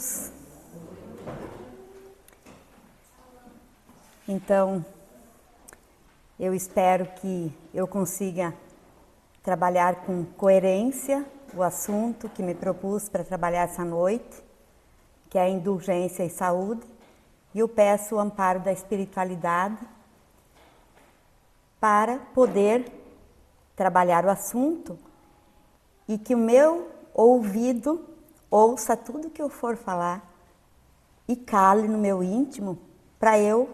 todos. Então, eu espero que eu consiga trabalhar com coerência o assunto que me propus para trabalhar essa noite, que é a indulgência e saúde, e eu peço o amparo da espiritualidade para poder trabalhar o assunto e que o meu ouvido ouça tudo que eu for falar e cale no meu íntimo para eu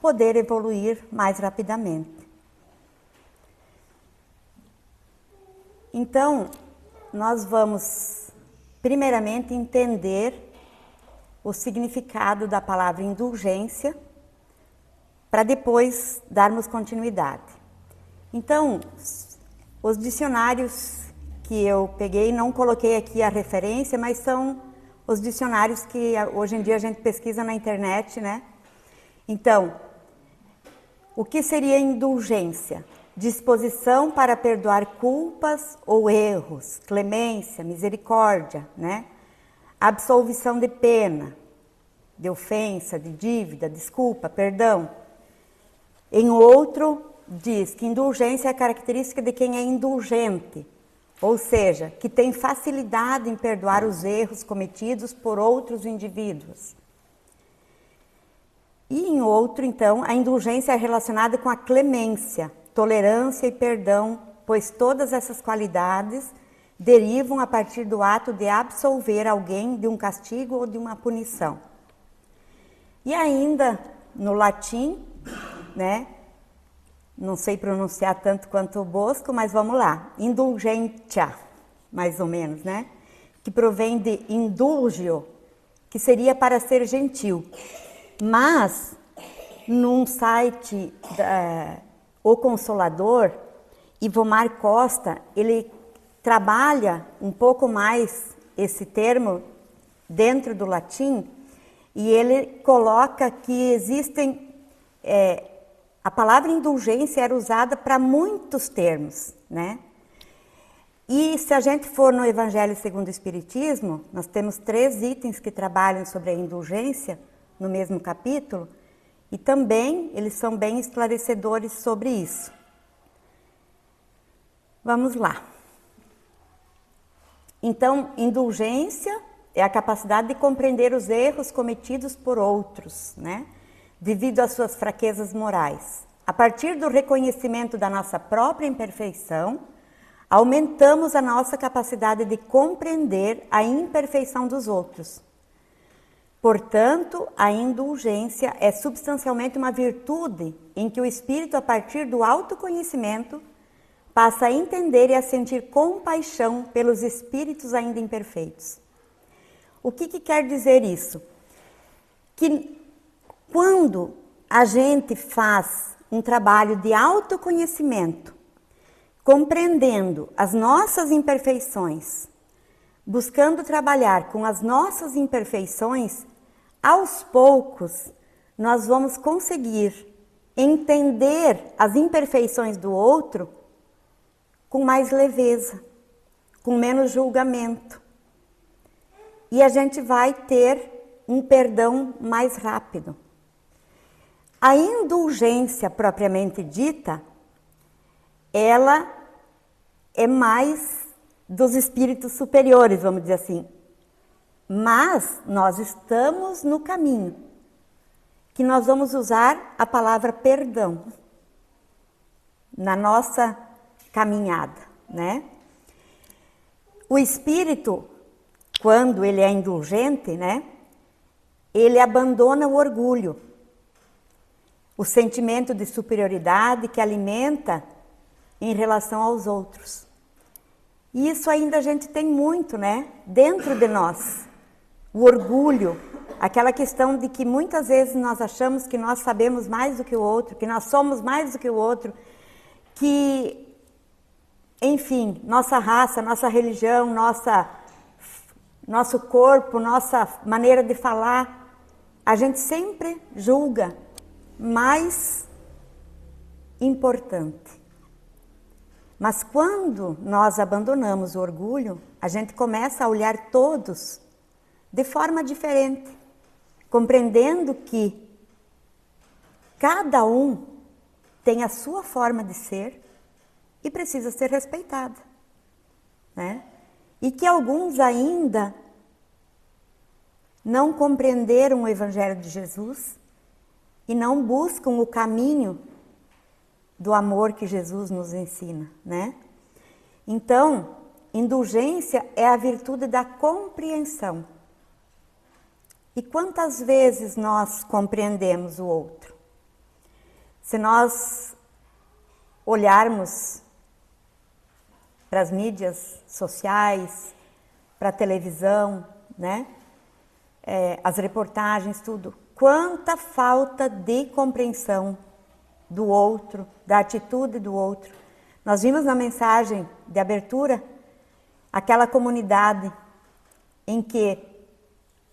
poder evoluir mais rapidamente. Então, nós vamos primeiramente entender o significado da palavra indulgência para depois darmos continuidade. Então, os dicionários que eu peguei, não coloquei aqui a referência, mas são os dicionários que hoje em dia a gente pesquisa na internet, né? Então, o que seria indulgência? Disposição para perdoar culpas ou erros, clemência, misericórdia, né? Absolvição de pena, de ofensa, de dívida, desculpa, perdão. Em outro, diz que indulgência é a característica de quem é indulgente, ou seja, que tem facilidade em perdoar os erros cometidos por outros indivíduos. E em outro, então, a indulgência é relacionada com a clemência, tolerância e perdão, pois todas essas qualidades derivam a partir do ato de absolver alguém de um castigo ou de uma punição. E ainda, no latim, né? Não sei pronunciar tanto quanto o Bosco, mas vamos lá. Indulgentia, mais ou menos, né? Que provém de indulgio, que seria para ser gentil. Mas, num site, O Consolador, Ivomar Costa, ele trabalha um pouco mais esse termo dentro do latim e ele coloca que existem... a palavra indulgência era usada para muitos termos, né? E se a gente for no Evangelho segundo o Espiritismo, nós temos 3 itens que trabalham sobre a indulgência no mesmo capítulo, e também eles são bem esclarecedores sobre isso. Vamos lá. Então, indulgência é a capacidade de compreender os erros cometidos por outros, né? Devido às suas fraquezas morais. A partir do reconhecimento da nossa própria imperfeição, aumentamos a nossa capacidade de compreender a imperfeição dos outros. Portanto, a indulgência é substancialmente uma virtude em que o espírito, a partir do autoconhecimento, passa a entender e a sentir compaixão pelos espíritos ainda imperfeitos. O que quer dizer isso? Que quando a gente faz um trabalho de autoconhecimento, compreendendo as nossas imperfeições, buscando trabalhar com as nossas imperfeições, aos poucos nós vamos conseguir entender as imperfeições do outro com mais leveza, com menos julgamento. E a gente vai ter um perdão mais rápido. A indulgência propriamente dita, ela é mais dos espíritos superiores, vamos dizer assim. Mas nós estamos no caminho, que nós vamos usar a palavra perdão na nossa caminhada, né? O espírito, quando ele é indulgente, né? Ele abandona o orgulho, o sentimento de superioridade que alimenta em relação aos outros. E isso ainda a gente tem muito, né? Dentro de nós. O orgulho, aquela questão de que muitas vezes nós achamos que nós sabemos mais do que o outro, que nós somos mais do que o outro, que, enfim, nossa raça, nossa religião, nosso corpo, nossa maneira de falar, a gente sempre julga mais importante. Mas quando nós abandonamos o orgulho, a gente começa a olhar todos de forma diferente, compreendendo que cada um tem a sua forma de ser e precisa ser respeitada, né? E que alguns ainda não compreenderam o Evangelho de Jesus e não buscam o caminho do amor que Jesus nos ensina, né? Então, indulgência é a virtude da compreensão. E quantas vezes nós compreendemos o outro? Se nós olharmos para as mídias sociais, para a televisão, né? As reportagens, tudo. Quanta falta de compreensão do outro, da atitude do outro. Nós vimos na mensagem de abertura aquela comunidade em que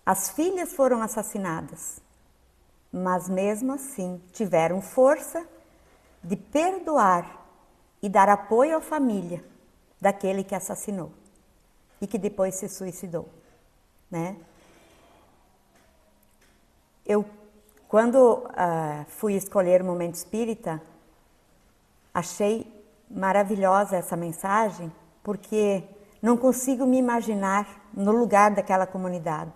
as filhas foram assassinadas, mas mesmo assim tiveram força de perdoar e dar apoio à família daquele que assassinou e que depois se suicidou, né? Eu, quando fui escolher o Momento Espírita, achei maravilhosa essa mensagem, porque não consigo me imaginar no lugar daquela comunidade.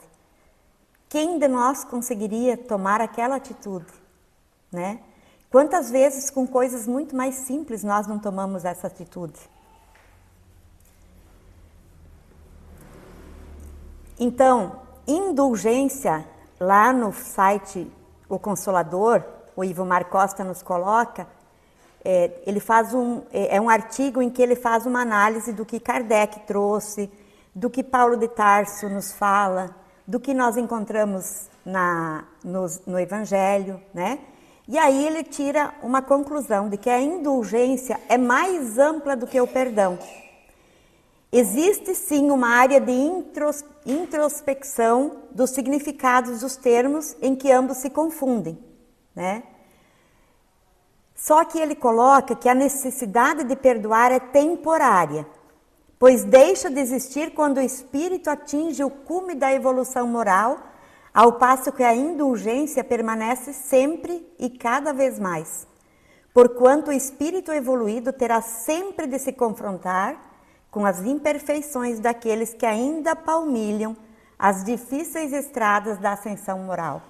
Quem de nós conseguiria tomar aquela atitude, né? Quantas vezes com coisas muito mais simples nós não tomamos essa atitude? Então, indulgência, lá no site O Consolador, o Ivomar Costa nos coloca, ele faz um artigo em que ele faz uma análise do que Kardec trouxe, do que Paulo de Tarso nos fala, do que nós encontramos no Evangelho, né? E aí ele tira uma conclusão de que a indulgência é mais ampla do que o perdão. Existe sim uma área de introspecção dos significados dos termos em que ambos se confundem, né? Só que ele coloca que a necessidade de perdoar é temporária, pois deixa de existir quando o espírito atinge o cume da evolução moral, ao passo que a indulgência permanece sempre e cada vez mais, porquanto o espírito evoluído terá sempre de se confrontar com as imperfeições daqueles que ainda palmilham as difíceis estradas da ascensão moral.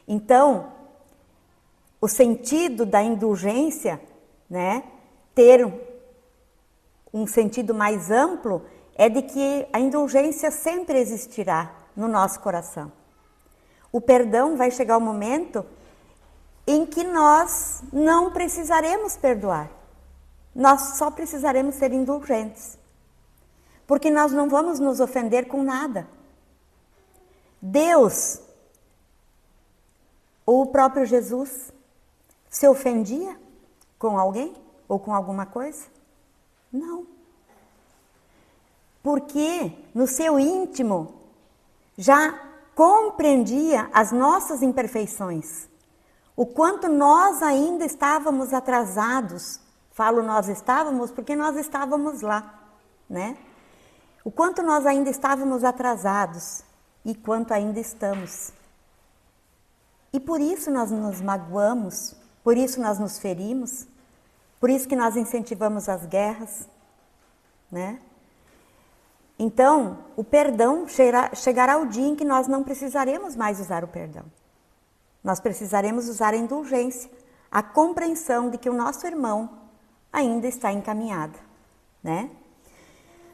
Então, o sentido da indulgência, né, ter um sentido mais amplo, é de que a indulgência sempre existirá no nosso coração. O perdão vai chegar o momento em que nós não precisaremos perdoar. Nós só precisaremos ser indulgentes. Porque nós não vamos nos ofender com nada. Deus, ou o próprio Jesus, se ofendia com alguém ou com alguma coisa? Não. Porque no seu íntimo já compreendia as nossas imperfeições. O quanto nós ainda estávamos atrasados. Falo nós estávamos porque nós estávamos lá, né? O quanto nós ainda estávamos atrasados e quanto ainda estamos. E por isso nós nos magoamos, por isso nós nos ferimos, por isso que nós incentivamos as guerras, né? Então, o perdão chegará o dia em que nós não precisaremos mais usar o perdão. Nós precisaremos usar a indulgência, a compreensão de que o nosso irmão ainda está encaminhada, né?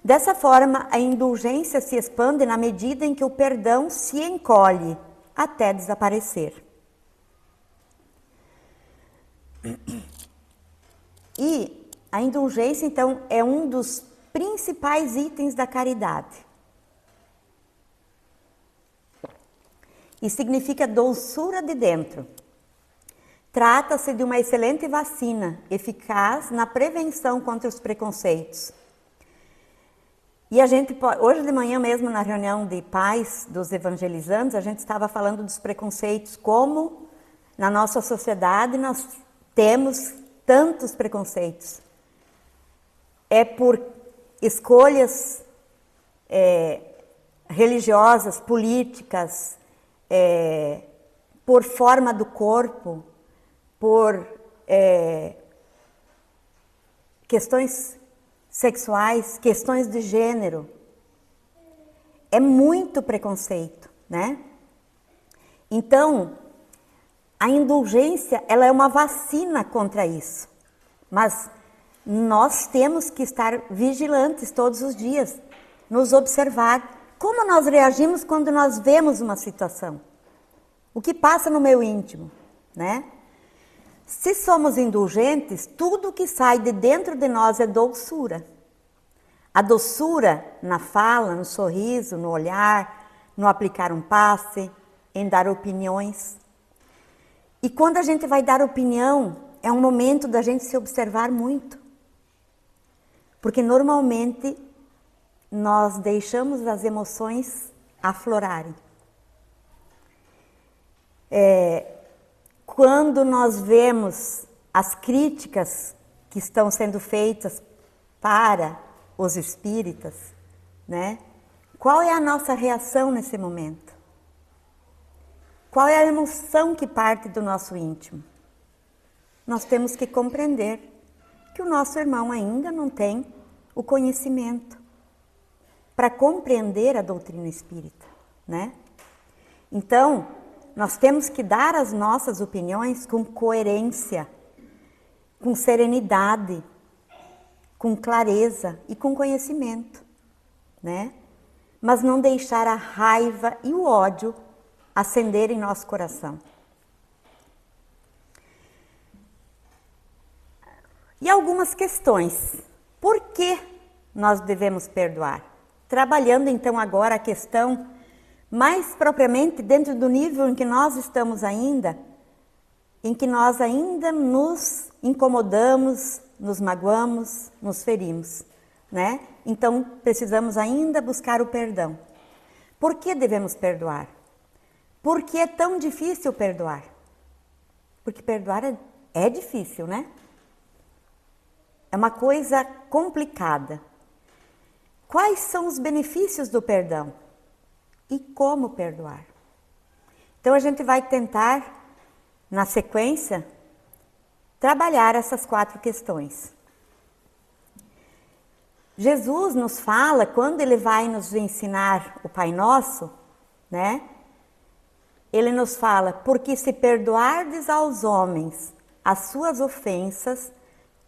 Dessa forma, a indulgência se expande na medida em que o perdão se encolhe até desaparecer. E a indulgência, então, é um dos principais itens da caridade. E significa doçura de dentro. Trata-se de uma excelente vacina, eficaz na prevenção contra os preconceitos. E a gente, hoje de manhã mesmo, na reunião de pais dos evangelizantes, a gente estava falando dos preconceitos, como na nossa sociedade nós temos tantos preconceitos. É por escolhas religiosas, políticas, por forma do corpo, por questões sexuais, questões de gênero. É muito preconceito, né? Então, a indulgência, ela é uma vacina contra isso. Mas nós temos que estar vigilantes todos os dias, nos observar. Como nós reagimos quando nós vemos uma situação? O que passa no meu íntimo, né? Se somos indulgentes, tudo que sai de dentro de nós é doçura. A doçura na fala, no sorriso, no olhar, no aplicar um passe, em dar opiniões. E quando a gente vai dar opinião, é um momento da gente se observar muito. Porque normalmente nós deixamos as emoções aflorarem. Quando nós vemos as críticas que estão sendo feitas para os espíritas, né? Qual é a nossa reação nesse momento? Qual é a emoção que parte do nosso íntimo? Nós temos que compreender que o nosso irmão ainda não tem o conhecimento para compreender a doutrina espírita, né? Então, nós temos que dar as nossas opiniões com coerência, com serenidade, com clareza e com conhecimento, né? Mas não deixar a raiva e o ódio acender em nosso coração. E algumas questões. Por que nós devemos perdoar? Trabalhando então agora a questão mais propriamente dentro do nível em que nós estamos ainda, em que nós ainda nos incomodamos, nos magoamos, nos ferimos, né? Então precisamos ainda buscar o perdão. Por que devemos perdoar? Por que é tão difícil perdoar? Porque perdoar é difícil, né? É uma coisa complicada. Quais são os benefícios do perdão? E como perdoar? Então a gente vai tentar, na sequência, trabalhar essas 4 questões. Jesus nos fala, quando ele vai nos ensinar o Pai Nosso, né? Ele nos fala, porque se perdoardes aos homens as suas ofensas,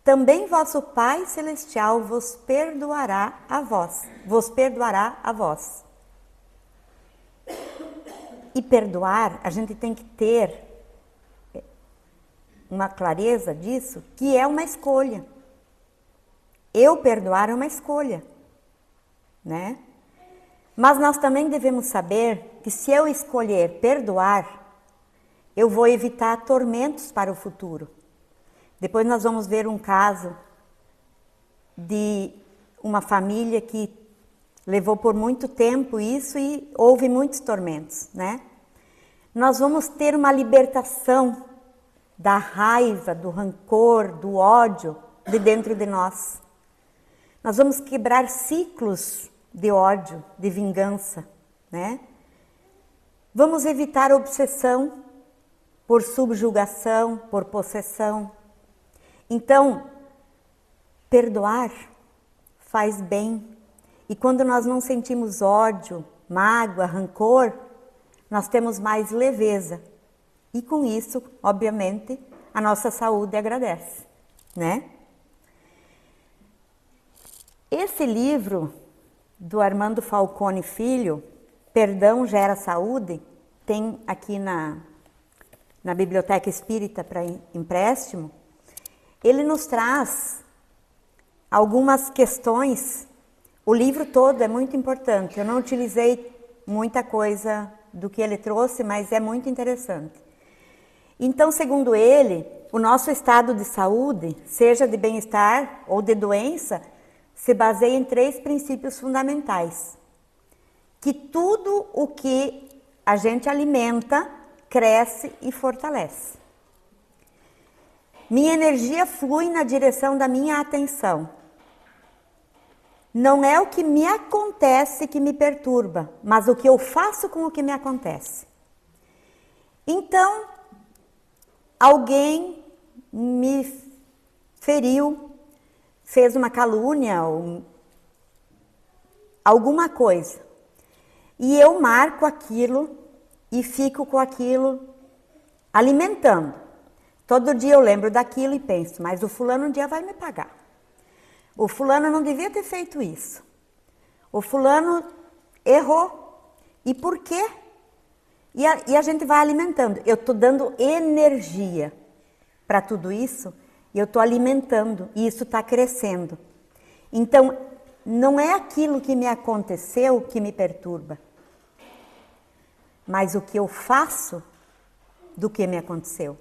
também vosso Pai Celestial vos perdoará a vós. E perdoar, a gente tem que ter uma clareza disso, que é uma escolha. Eu perdoar é uma escolha, né? Mas nós também devemos saber que se eu escolher perdoar, eu vou evitar tormentos para o futuro. Depois nós vamos ver um caso de uma família que levou por muito tempo isso e houve muitos tormentos, né? Nós vamos ter uma libertação da raiva, do rancor, do ódio de dentro de nós. Nós vamos quebrar ciclos de ódio, de vingança, né? Vamos evitar obsessão por subjugação, por possessão. Então, perdoar faz bem. E quando nós não sentimos ódio, mágoa, rancor, nós temos mais leveza. E com isso, obviamente, a nossa saúde agradece, né? Esse livro do Armando Falcone Filho, Perdão Gera Saúde, tem aqui na Biblioteca Espírita para empréstimo. Ele nos traz algumas questões. O livro todo é muito importante. Eu não utilizei muita coisa do que ele trouxe, mas é muito interessante. Então, segundo ele, o nosso estado de saúde, seja de bem-estar ou de doença, se baseia em 3 princípios fundamentais. Que tudo o que a gente alimenta, cresce e fortalece. Minha energia flui na direção da minha atenção. não é o que me acontece que me perturba, mas o que eu faço com o que me acontece. Então, alguém me feriu, fez uma calúnia ou alguma coisa. E eu marco aquilo e fico com aquilo alimentando. Todo dia eu lembro daquilo e penso, mas o fulano um dia vai me pagar. O fulano não devia ter feito isso. O fulano errou. E por quê? E a gente vai alimentando. Eu estou dando energia para tudo isso e eu estou alimentando e isso está crescendo. Então, não é aquilo que me aconteceu que me perturba, mas o que eu faço do que me aconteceu.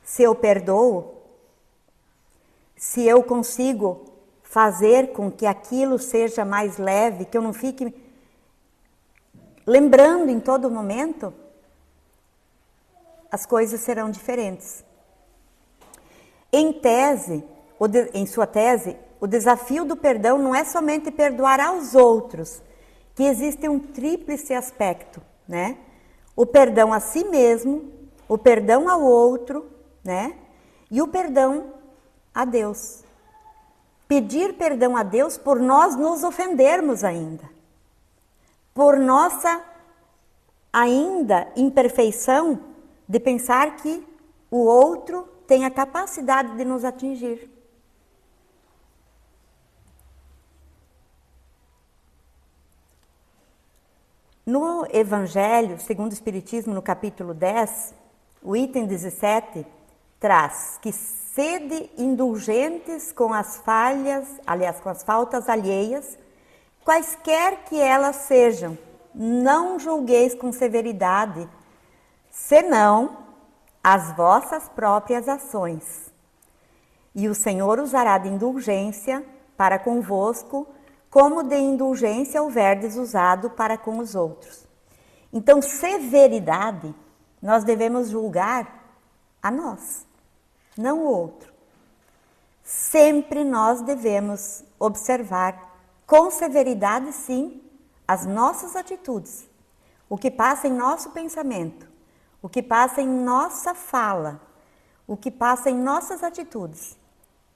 Se eu perdoo, se eu consigo fazer com que aquilo seja mais leve, que eu não fique lembrando em todo momento, as coisas serão diferentes. Em sua tese, o desafio do perdão não é somente perdoar aos outros, que existe um tríplice aspecto, né? O perdão a si mesmo, o perdão ao outro, né? E o perdão a Deus. Pedir perdão a Deus por nós nos ofendermos ainda. Por nossa ainda imperfeição de pensar que o outro tem a capacidade de nos atingir. No Evangelho, segundo o Espiritismo, no capítulo 10, o item 17, traz que sede indulgentes com as com as faltas alheias, quaisquer que elas sejam, não julgueis com severidade, senão as vossas próprias ações. E o Senhor usará de indulgência para convosco, como de indulgência houverdes usado para com os outros. Então, severidade, nós devemos julgar a nós, não o outro. Sempre nós devemos observar com severidade, sim, as nossas atitudes, o que passa em nosso pensamento, o que passa em nossa fala, o que passa em nossas atitudes.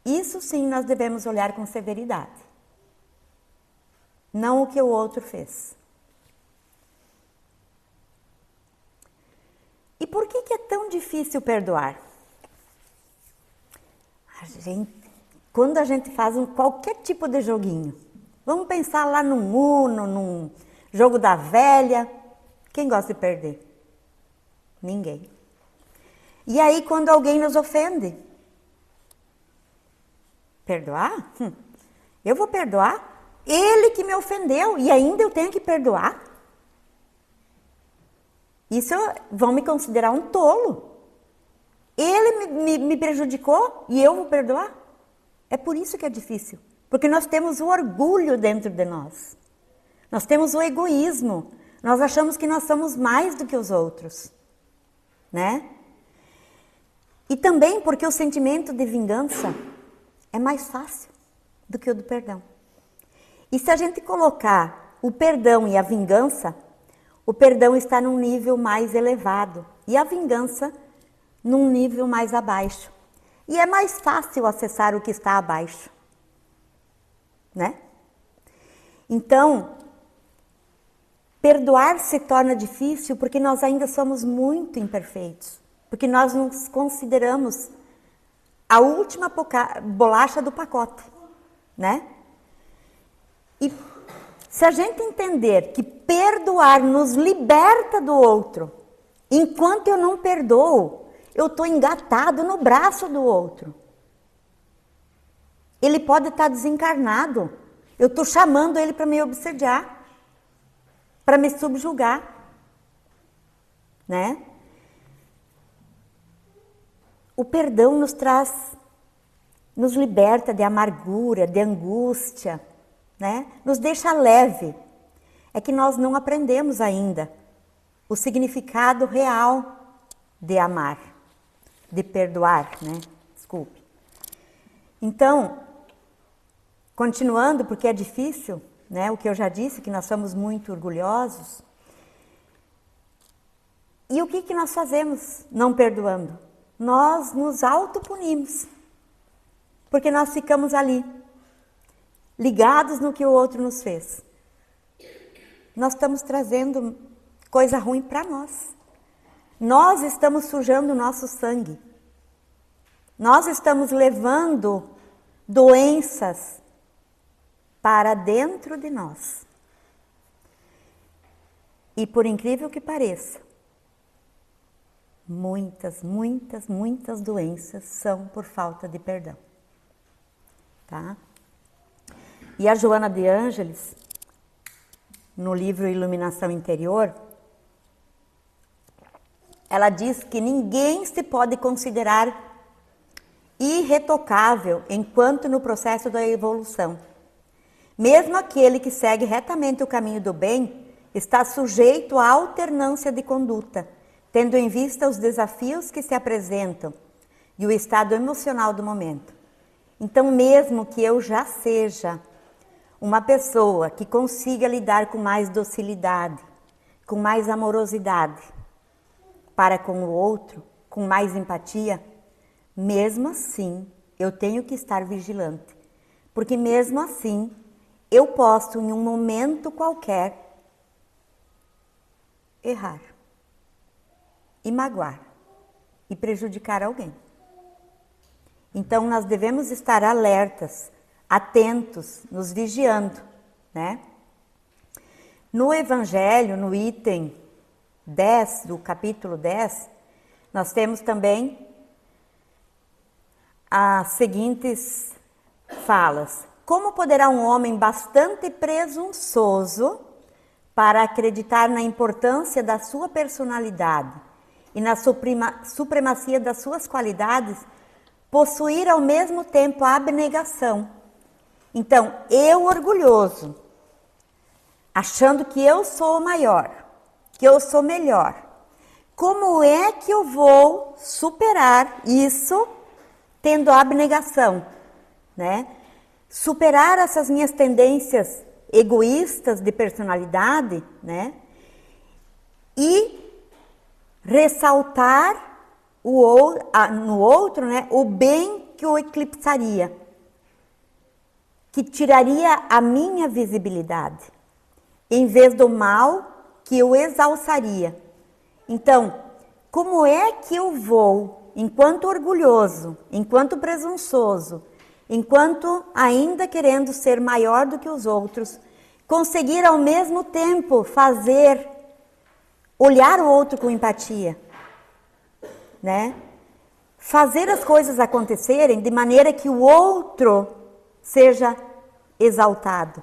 Isso sim nós devemos olhar com severidade. Não o que o outro fez. E por que é tão difícil perdoar? Quando a gente faz qualquer tipo de joguinho, vamos pensar lá num Uno, num jogo da velha, quem gosta de perder? Ninguém. E aí quando alguém nos ofende, perdoar? Eu vou perdoar? Ele que me ofendeu e ainda eu tenho que perdoar? Isso vão me considerar um tolo. Ele me prejudicou e eu vou perdoar? É por isso que é difícil. Porque nós temos o orgulho dentro de nós. Nós temos o egoísmo. Nós achamos que nós somos mais do que os outros. Né? E também porque o sentimento de vingança é mais fácil do que o do perdão. E se a gente colocar o perdão e a vingança, o perdão está num nível mais elevado e a vingança num nível mais abaixo. E é mais fácil acessar o que está abaixo, né? Então, perdoar se torna difícil porque nós ainda somos muito imperfeitos, porque nós nos consideramos a última bolacha do pacote, né? E se a gente entender que perdoar nos liberta do outro, enquanto eu não perdoo, eu estou engatado no braço do outro. Ele pode estar desencarnado, eu estou chamando ele para me obsediar, para me subjugar, né? O perdão nos liberta de amargura, de angústia, né? Nos deixa leve. É que nós não aprendemos ainda o significado real de amar, de perdoar, né? Desculpe. Então, Continuando, porque é difícil, né? O que eu já disse, que nós somos muito orgulhosos. E o que nós fazemos não perdoando? Nós nos autopunimos, porque nós ficamos ali, ligados no que o outro nos fez. Nós estamos trazendo coisa ruim para nós. Nós estamos sujando o nosso sangue. Nós estamos levando doenças para dentro de nós. E por incrível que pareça, muitas doenças são por falta de perdão. Tá? E a Joana de Ângeles, no livro Iluminação Interior, ela diz que ninguém se pode considerar irretocável enquanto no processo da evolução. Mesmo aquele que segue retamente o caminho do bem está sujeito à alternância de conduta, tendo em vista os desafios que se apresentam e o estado emocional do momento. Então, mesmo que eu já seja uma pessoa que consiga lidar com mais docilidade, com mais amorosidade para com o outro, com mais empatia, mesmo assim eu tenho que estar vigilante, porque mesmo assim eu posso em um momento qualquer errar e magoar e prejudicar alguém. Então nós devemos estar alertas, atentos, nos vigiando, né? No Evangelho, no item 10 do capítulo 10, nós temos também as seguintes falas. Como poderá um homem bastante presunçoso para acreditar na importância da sua personalidade e na supremacia das suas qualidades, possuir ao mesmo tempo a abnegação? Então, eu orgulhoso, achando que eu sou o maior, que eu sou melhor, como é que eu vou superar isso tendo a abnegação, né? Superar essas minhas tendências egoístas de personalidade, né? E ressaltar no outro, né, o bem que o eclipsaria, que tiraria a minha visibilidade, em vez do mal que o exalçaria. Então, como é que eu vou, enquanto orgulhoso, enquanto presunçoso, enquanto ainda querendo ser maior do que os outros, conseguir ao mesmo tempo olhar o outro com empatia, né? Fazer as coisas acontecerem de maneira que o outro seja exaltado.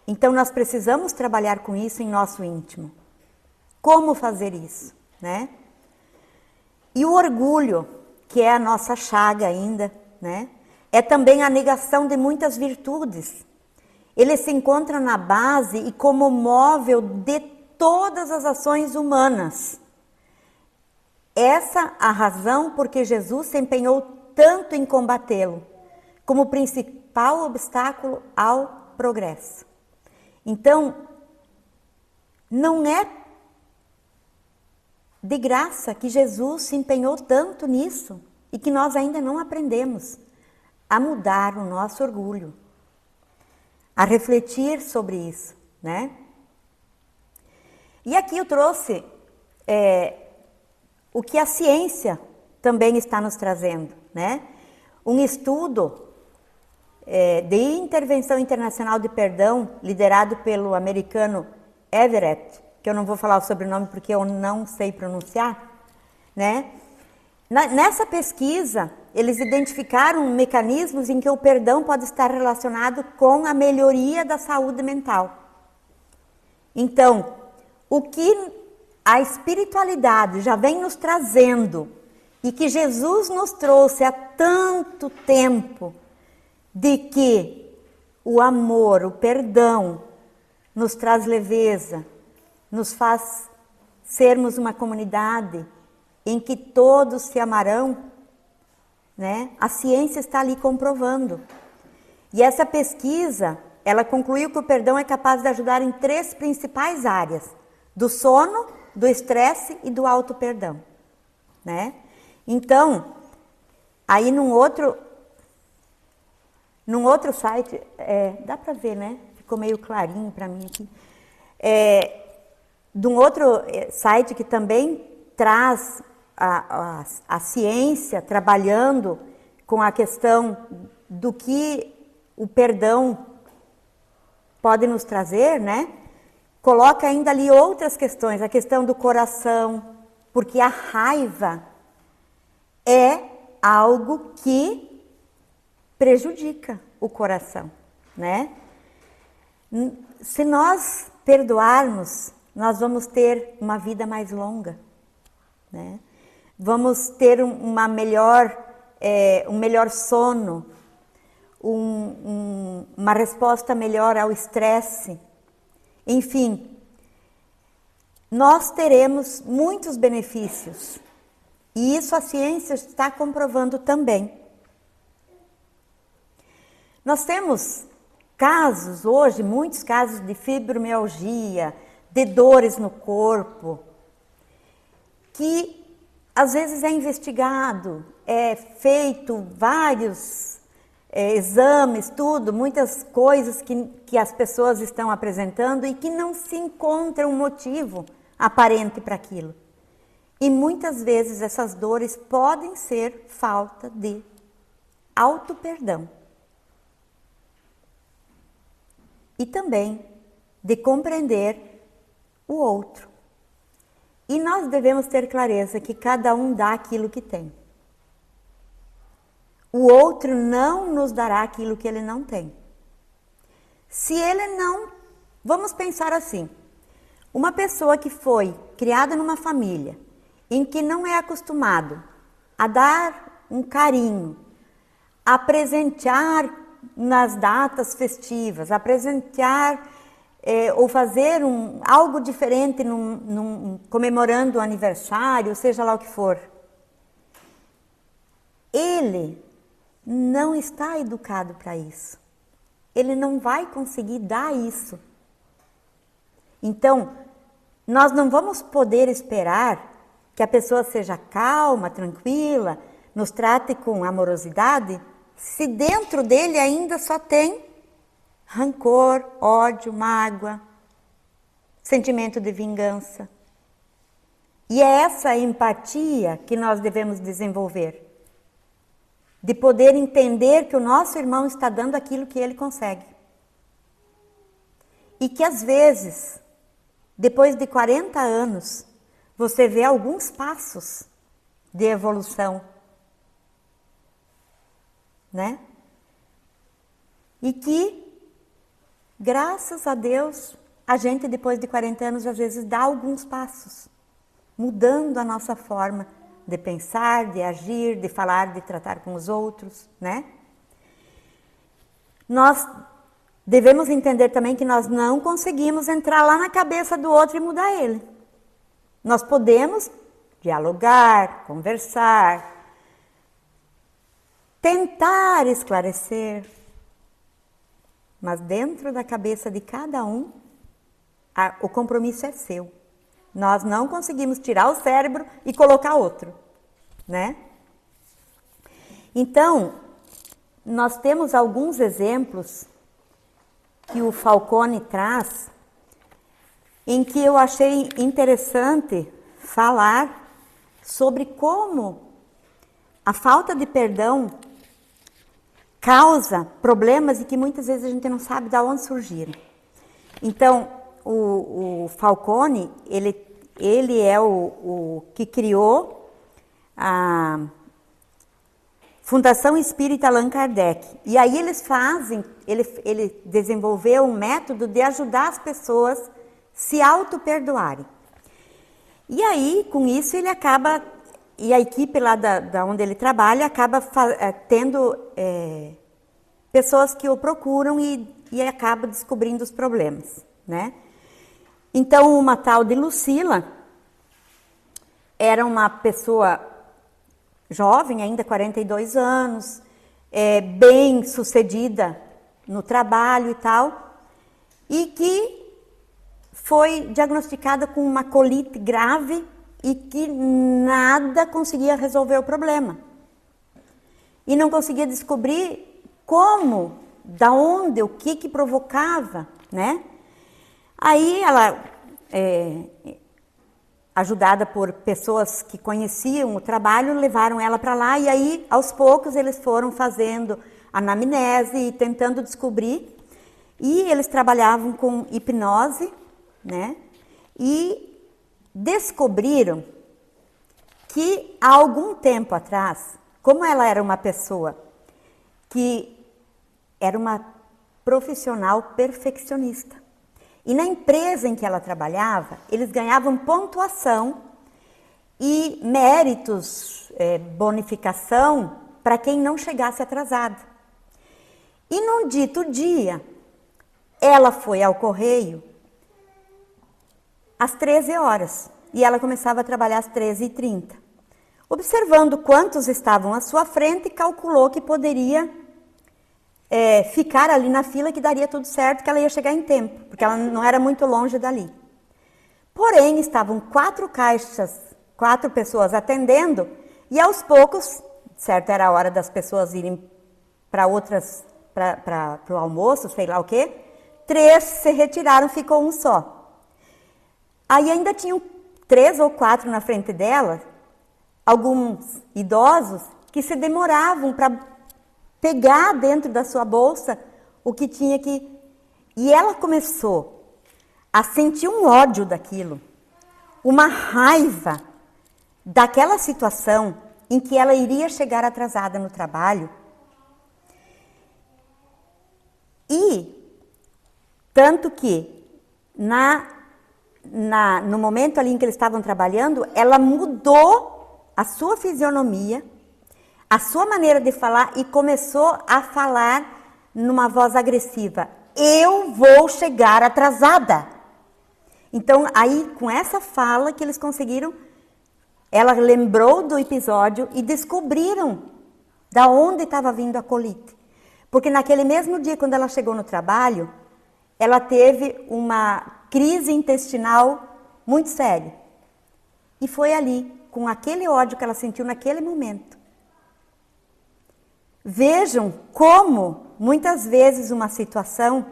Então nós precisamos trabalhar com isso em nosso íntimo. Como fazer isso, né? E o orgulho, que é a nossa chaga ainda, né? É também a negação de muitas virtudes. Ele se encontra na base e como móvel de todas as ações humanas. Essa a razão porque Jesus se empenhou tanto em combatê-lo, como principal obstáculo ao progresso. Então, não é de graça que Jesus se empenhou tanto nisso e que nós ainda não aprendemos a mudar o nosso orgulho, a refletir sobre isso, né? E aqui eu trouxe o que a ciência também está nos trazendo, né? Um estudo de intervenção internacional de perdão, liderado pelo americano Everett, que eu não vou falar o sobrenome porque eu não sei pronunciar, né? Nessa pesquisa, eles identificaram mecanismos em que o perdão pode estar relacionado com a melhoria da saúde mental. Então, o que a espiritualidade já vem nos trazendo e que Jesus nos trouxe há tanto tempo, de que o amor, o perdão, nos traz leveza, nos faz sermos uma comunidade em que todos se amarão, né? A ciência está ali comprovando. E essa pesquisa, ela concluiu que o perdão é capaz de ajudar em 3 principais áreas: do sono, do estresse e do auto-perdão, né? Então, aí num outro site, dá para ver, né? Ficou meio clarinho para mim aqui. De um outro site que também traz a ciência trabalhando com a questão do que o perdão pode nos trazer, né? Coloca ainda ali outras questões, a questão do coração, porque a raiva é algo que prejudica o coração, né? Se nós perdoarmos, nós vamos ter uma vida mais longa, né? Vamos ter um melhor sono, uma resposta melhor ao estresse. Enfim, nós teremos muitos benefícios. E isso a ciência está comprovando também. Nós temos casos hoje, muitos casos de fibromialgia, de dores no corpo, que às vezes é investigado, é feito vários exames, tudo, muitas coisas que as pessoas estão apresentando e que não se encontra um motivo aparente para aquilo. E muitas vezes essas dores podem ser falta de auto-perdão. E também de compreender o outro. E nós devemos ter clareza que cada um dá aquilo que tem. O outro não nos dará aquilo que ele não tem. Se ele não... Vamos pensar assim. Uma pessoa que foi criada numa família em que não é acostumado a dar um carinho, a presentear nas datas festivas, a presentear ou fazer algo diferente comemorando o aniversário, seja lá o que for. Ele não está educado para isso. Ele não vai conseguir dar isso. Então, nós não vamos poder esperar que a pessoa seja calma, tranquila, nos trate com amorosidade, se dentro dele ainda só tem rancor, ódio, mágoa, sentimento de vingança. E é essa empatia que nós devemos desenvolver, de poder entender que o nosso irmão está dando aquilo que ele consegue. E que às vezes, depois de 40 anos, você vê alguns passos de evolução, né? E que, graças a Deus, a gente depois de 40 anos às vezes dá alguns passos, mudando a nossa forma de pensar, de agir, de falar, de tratar com os outros, né? Nós devemos entender também que nós não conseguimos entrar lá na cabeça do outro e mudar ele. Nós podemos dialogar, conversar, tentar esclarecer, mas dentro da cabeça de cada um, o compromisso é seu. Nós não conseguimos tirar o cérebro e colocar outro, né? Então, nós temos alguns exemplos que o Falcone traz, em que eu achei interessante falar sobre como a falta de perdão causa problemas e que muitas vezes a gente não sabe de onde surgiram. Então, o Falcone, ele é o que criou a Fundação Espírita Allan Kardec. E aí ele desenvolveu um método de ajudar as pessoas se auto-perdoarem. E aí, com isso, ele acaba, e a equipe lá da onde ele trabalha, acaba tendo pessoas que o procuram e acaba descobrindo os problemas, né? Então, uma tal de Lucila era uma pessoa jovem, ainda 42 anos, bem sucedida no trabalho e tal, e que foi diagnosticada com uma colite grave e que nada conseguia resolver o problema. E não conseguia descobrir como, da onde, o que provocava, né? Aí ela, ajudada por pessoas que conheciam o trabalho, levaram ela para lá e aí, aos poucos, eles foram fazendo anamnese e tentando descobrir. E eles trabalhavam com hipnose, né? E descobriram que há algum tempo atrás, como ela era uma pessoa que era uma profissional perfeccionista, e na empresa em que ela trabalhava, eles ganhavam pontuação e méritos, bonificação para quem não chegasse atrasado. E num dito dia, ela foi ao correio às 13 horas e ela começava a trabalhar às 13h30. Observando quantos estavam à sua frente, calculou que poderia ficar ali na fila, que daria tudo certo, que ela ia chegar em tempo, porque ela não era muito longe dali. Porém, estavam 4 caixas, 4 pessoas atendendo, e aos poucos, certo, era a hora das pessoas irem para outras, para o almoço, sei lá o quê, 3 se retiraram, ficou um só. Aí ainda tinham 3 ou 4 na frente dela, alguns idosos, que se demoravam para pegar dentro da sua bolsa o que tinha que... E ela começou a sentir um ódio daquilo, uma raiva daquela situação em que ela iria chegar atrasada no trabalho. E tanto que no momento ali em que eles estavam trabalhando, ela mudou a sua fisionomia, a sua maneira de falar e começou a falar numa voz agressiva. Eu vou chegar atrasada. Então, aí, com essa fala que eles conseguiram, ela lembrou do episódio e descobriram da onde estava vindo a colite. Porque naquele mesmo dia, quando ela chegou no trabalho, ela teve uma crise intestinal muito séria. E foi ali, com aquele ódio que ela sentiu naquele momento. Vejam como, muitas vezes, uma situação...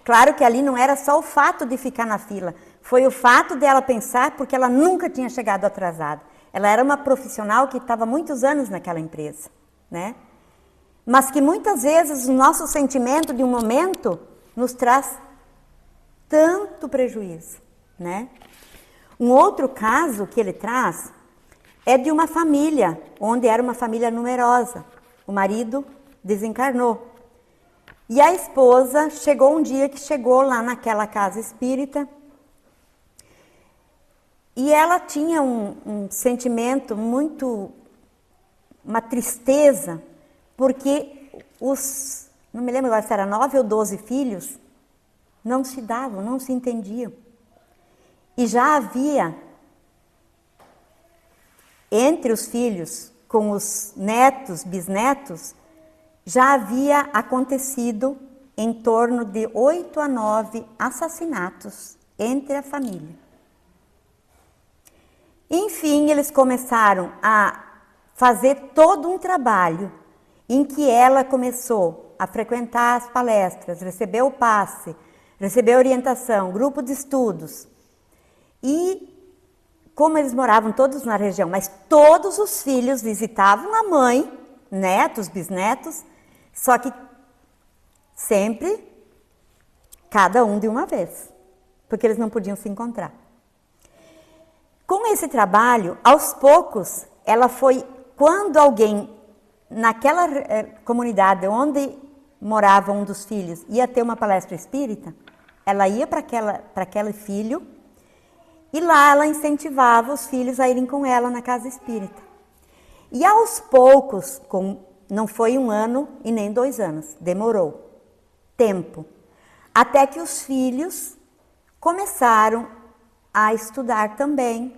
Claro que ali não era só o fato de ficar na fila, foi o fato dela pensar porque ela nunca tinha chegado atrasada. Ela era uma profissional que estava muitos anos naquela empresa, né? Mas que muitas vezes o nosso sentimento de um momento nos traz tanto prejuízo, né? Um outro caso que ele traz é de uma família, onde era uma família numerosa. O marido desencarnou. E a esposa chegou um dia que chegou lá naquela casa espírita e ela tinha um sentimento muito, uma tristeza, porque não me lembro agora se era 9 ou 12 filhos, não se davam, não se entendiam. E já havia, entre os filhos, com os netos, bisnetos, já havia acontecido em torno de 8 a 9 assassinatos entre a família. Enfim, eles começaram a fazer todo um trabalho em que ela começou a frequentar as palestras, receber o passe, receber orientação, grupo de estudos. E como eles moravam todos na região, mas todos os filhos visitavam a mãe, netos, bisnetos, só que sempre, cada um de uma vez, porque eles não podiam se encontrar. Com esse trabalho, aos poucos, ela foi, quando alguém, naquela comunidade onde morava um dos filhos, ia ter uma palestra espírita, ela ia para aquele filho, e lá ela incentivava os filhos a irem com ela na casa espírita. E aos poucos, não foi 1 ano e nem 2 anos, demorou tempo, até que os filhos começaram a estudar também,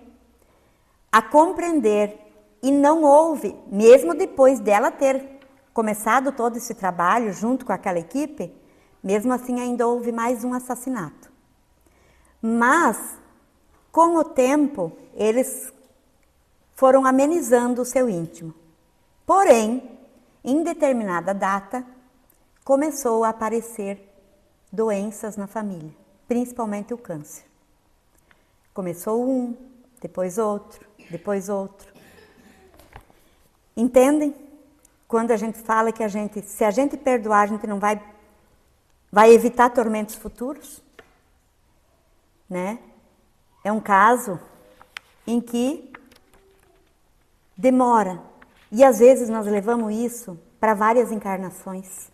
a compreender, e não houve, mesmo depois dela ter começado todo esse trabalho junto com aquela equipe, Mesmo assim, ainda houve mais um assassinato. Mas, com o tempo, eles foram amenizando o seu íntimo. Porém, em determinada data, começou a aparecer doenças na família, principalmente o câncer. Começou um, depois outro, depois outro. Entendem? Quando a gente fala que se a gente perdoar, a gente não vai evitar tormentos futuros, né? É um caso em que demora. E às vezes nós levamos isso para várias encarnações,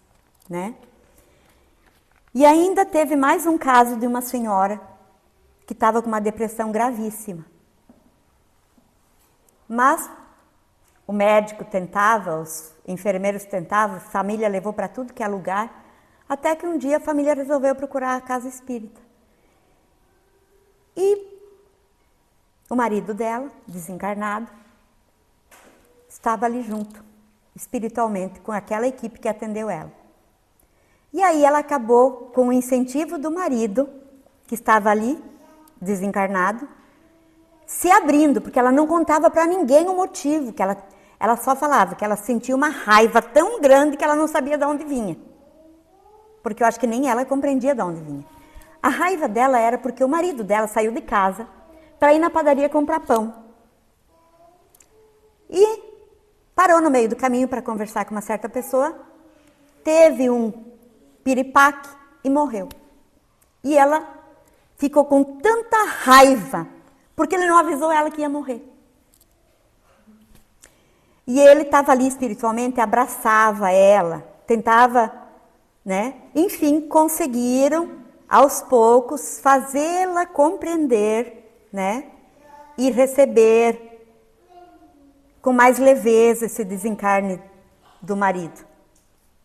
né? E ainda teve mais um caso de uma senhora que estava com uma depressão gravíssima. Mas o médico tentava, os enfermeiros tentavam, a família levou para tudo que é lugar, até que um dia a família resolveu procurar a casa espírita. E o marido dela, desencarnado, estava ali junto, espiritualmente, com aquela equipe que atendeu ela. E aí ela acabou, com o incentivo do marido, que estava ali, desencarnado, se abrindo, porque ela não contava para ninguém o motivo, que ela só falava que ela sentia uma raiva tão grande que ela não sabia de onde vinha. Porque eu acho que nem ela compreendia de onde vinha. A raiva dela era porque o marido dela saiu de casa para ir na padaria comprar pão. E parou no meio do caminho para conversar com uma certa pessoa, teve um piripaque e morreu. E ela ficou com tanta raiva, porque ele não avisou ela que ia morrer. E ele estava ali espiritualmente, abraçava ela, tentava, né? Enfim, conseguiram, aos poucos, fazê-la compreender, né? E receber com mais leveza esse desencarne do marido,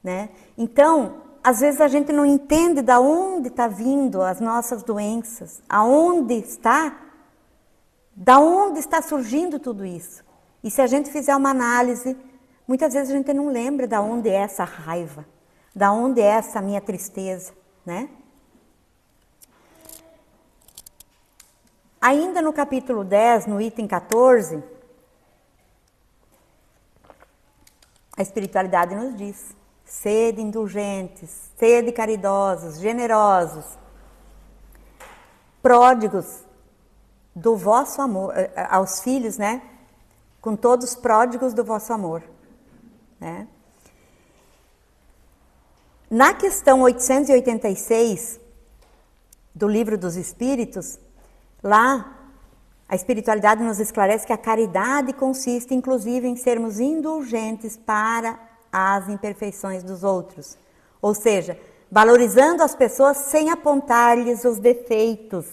né? Então, às vezes a gente não entende de onde está vindo as nossas doenças, da onde está surgindo tudo isso. E se a gente fizer uma análise, muitas vezes a gente não lembra de onde é essa raiva, de onde é essa minha tristeza, né? Ainda no capítulo 10, no item 14, a espiritualidade nos diz: sede indulgentes, sede caridosos, generosos, pródigos do vosso amor, aos filhos, né? Com todos pródigos do vosso amor, né? Na questão 886 do Livro dos Espíritos, lá a espiritualidade nos esclarece que a caridade consiste inclusive em sermos indulgentes para as imperfeições dos outros, ou seja, valorizando as pessoas sem apontar-lhes os defeitos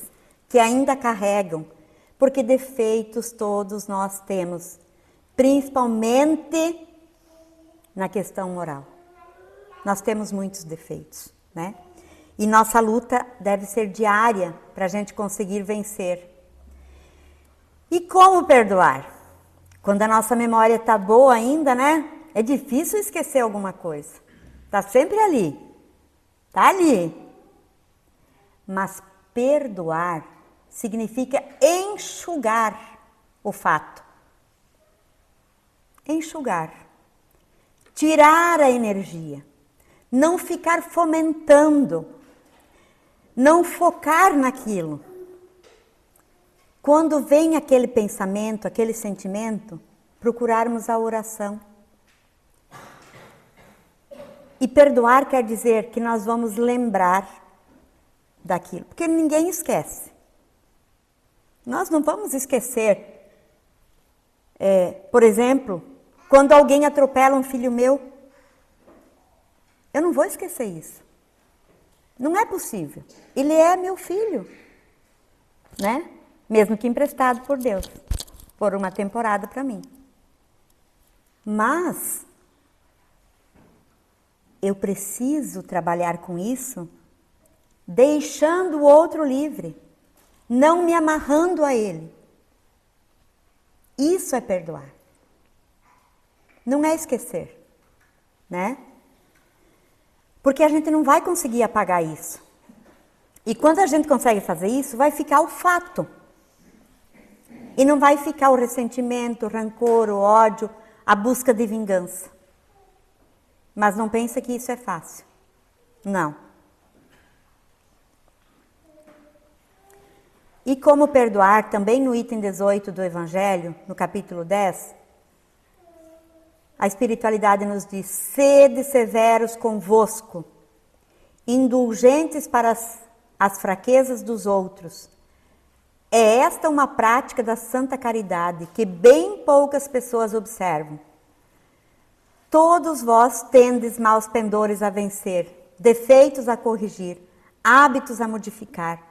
que ainda carregam, porque defeitos todos nós temos, principalmente na questão moral. Nós temos muitos defeitos, né? E nossa luta deve ser diária para a gente conseguir vencer. E como perdoar? Quando a nossa memória está boa ainda, né? É difícil esquecer alguma coisa. Está sempre ali. Está ali. Mas perdoar significa enxugar o fato. Enxugar. Tirar a energia. Não ficar fomentando. Não focar naquilo. Quando vem aquele pensamento, aquele sentimento, procurarmos a oração. E perdoar quer dizer que nós vamos lembrar daquilo, porque ninguém esquece. Nós não vamos esquecer, por exemplo, quando alguém atropela um filho meu, eu não vou esquecer isso. Não é possível. Ele é meu filho, né? Mesmo que emprestado por Deus, por uma temporada para mim. Mas eu preciso trabalhar com isso, deixando o outro livre, não me amarrando a ele. Isso é perdoar. Não é esquecer, né? Porque a gente não vai conseguir apagar isso. E quando a gente consegue fazer isso, vai ficar o fato. E não vai ficar o ressentimento, o rancor, o ódio, a busca de vingança. Mas não pensa que isso é fácil. Não. E como perdoar, também no item 18 do Evangelho, no capítulo 10, a espiritualidade nos diz: sede severos convosco, indulgentes para as fraquezas dos outros. É esta uma prática da santa caridade que bem poucas pessoas observam. Todos vós tendes maus pendores a vencer, defeitos a corrigir, hábitos a modificar.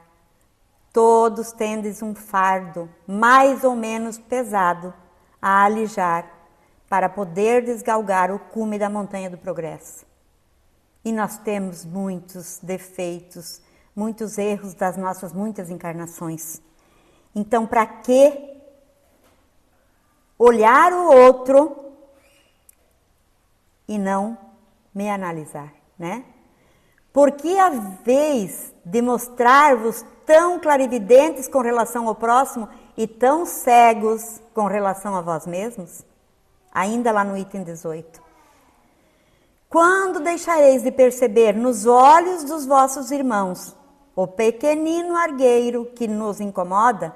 Todos tendes um fardo mais ou menos pesado a alijar para poder desgalgar o cume da montanha do progresso. E nós temos muitos defeitos, muitos erros das nossas muitas encarnações. Então, para que olhar o outro e não me analisar, né? Porque a vez de mostrar-vos tão clarividentes com relação ao próximo e tão cegos com relação a vós mesmos? Ainda lá no item 18. Quando deixareis de perceber nos olhos dos vossos irmãos o pequenino argueiro que nos incomoda,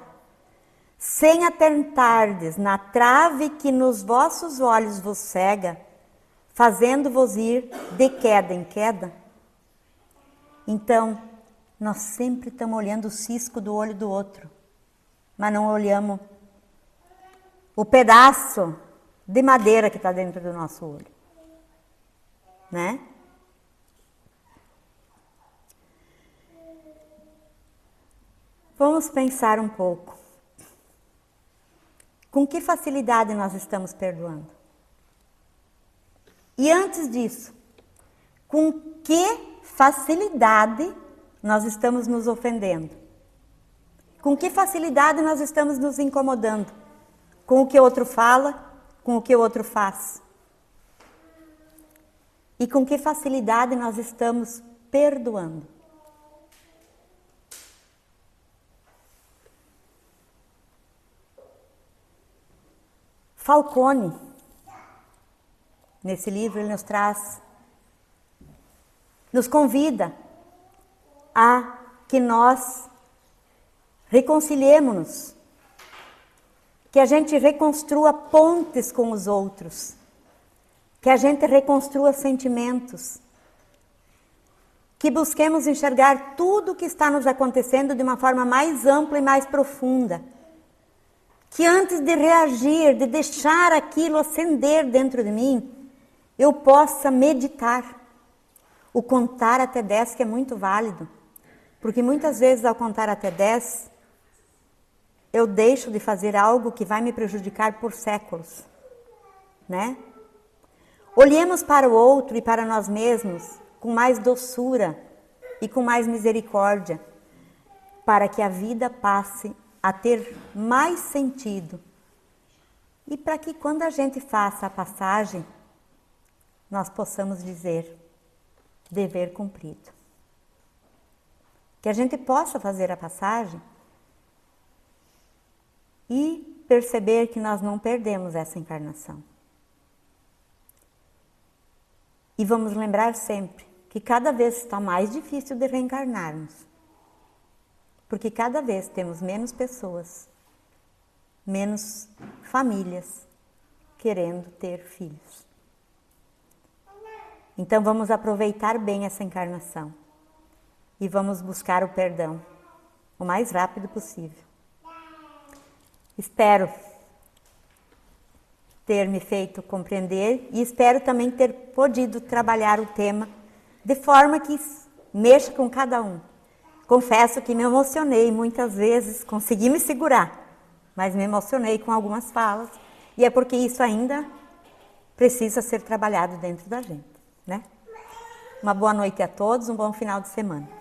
sem atentardes na trave que nos vossos olhos vos cega, fazendo-vos ir de queda em queda? Então, nós sempre estamos olhando o cisco do olho do outro, mas não olhamos o pedaço de madeira que está dentro do nosso olho, né? Vamos pensar um pouco. Com que facilidade nós estamos perdoando? E antes disso, com que facilidade nós estamos nos ofendendo? Com que facilidade nós estamos nos incomodando? Com o que o outro fala, com o que o outro faz? E com que facilidade nós estamos perdoando? Falcone, nesse livro, ele nos convida a que nós reconciliemos-nos, que a gente reconstrua pontes com os outros, que a gente reconstrua sentimentos, que busquemos enxergar tudo o que está nos acontecendo de uma forma mais ampla e mais profunda. Que antes de reagir, de deixar aquilo acender dentro de mim, eu possa meditar. O contar até 10, que é muito válido. Porque muitas vezes ao contar até 10, eu deixo de fazer algo que vai me prejudicar por séculos, né? Olhemos para o outro e para nós mesmos com mais doçura e com mais misericórdia, para que a vida passe a ter mais sentido. E para que quando a gente faça a passagem, nós possamos dizer: dever cumprido. Que a gente possa fazer a passagem e perceber que nós não perdemos essa encarnação. E vamos lembrar sempre que cada vez está mais difícil de reencarnarmos. Porque cada vez temos menos pessoas, menos famílias querendo ter filhos. Então vamos aproveitar bem essa encarnação e vamos buscar o perdão o mais rápido possível. Espero ter me feito compreender e espero também ter podido trabalhar o tema de forma que mexa com cada um. Confesso que me emocionei muitas vezes, consegui me segurar, mas me emocionei com algumas falas, e é porque isso ainda precisa ser trabalhado dentro da gente, né? Uma boa noite a todos, um bom final de semana.